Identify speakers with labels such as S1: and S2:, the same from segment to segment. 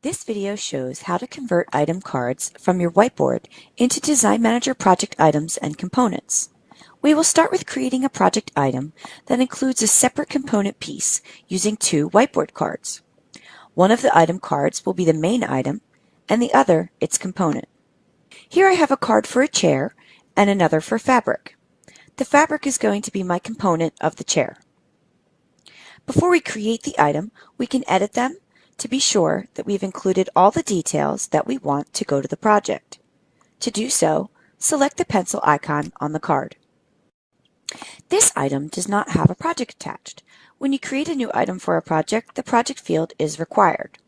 S1: This video shows how to convert item cards from your whiteboard into Design Manager project items and components. We will start with creating a project item that includes a separate component piece using two whiteboard cards. One of the item cards will be the main item and the other its component. Here I have a card for a chair and another for fabric. The fabric is going to be my component of the chair. Before we create the item, we can edit them to be sure that we've included all the details that we want to go to the project. To do so, select the pencil icon on the card. This item does not have a project attached. When you create a new item for a project, the project field is required.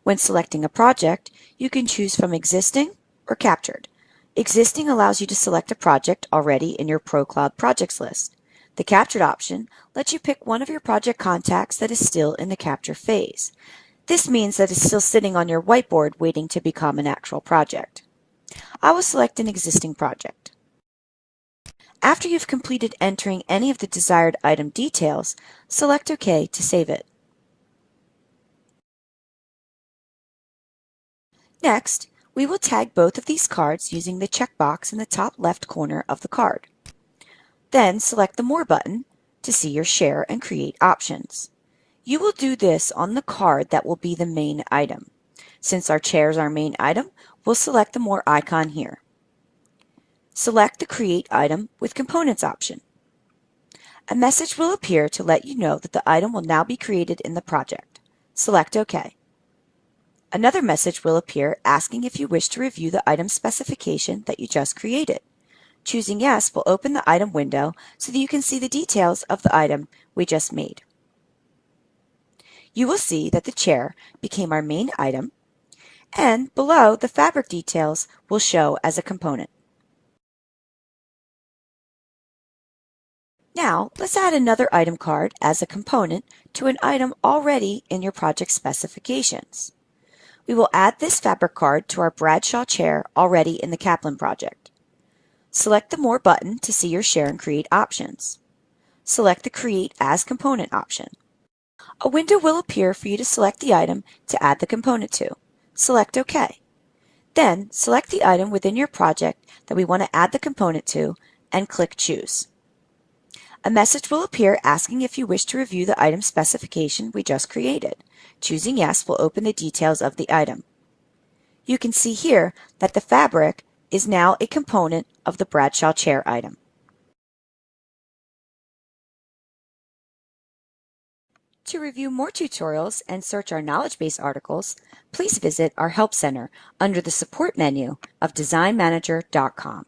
S1: When selecting a project, you can choose from existing or captured. Existing allows you to select a project already in your ProCloud projects list. The captured option lets you pick one of your project contacts that is still in the capture phase. This means that it's still sitting on your whiteboard waiting to become an actual project. I will select an existing project. After you've completed entering any of the desired item details, select OK to save it. Next, we will tag both of these cards using the checkbox in the top left corner of the card. Then select the More button to see your share and create options. You will do this on the card that will be the main item. Since our chair is our main item, we'll select the More icon here. Select the Create Item with Components option. A message will appear to let you know that the item will now be created in the project. Select OK. Another message will appear asking if you wish to review the item specification that you just created. Choosing Yes will open the item window so that you can see the details of the item we just made. You will see that the chair became our main item, and below the fabric details will show as a component. Now, let's add another item card as a component to an item already in your project specifications. We will add this fabric card to our Bradshaw chair already in the Kaplan project. Select the More button to see your share and create options. Select the Create as Component option. A window will appear for you to select the item to add the component to. Select OK. Then select the item within your project that we want to add the component to and click Choose. A message will appear asking if you wish to review the item specification we just created. Choosing Yes will open the details of the item. You can see here that the fabric is now a component of the Bradshaw chair item. To review more tutorials and search our knowledge base articles, please visit our Help Center under the Support menu of designmanager.com.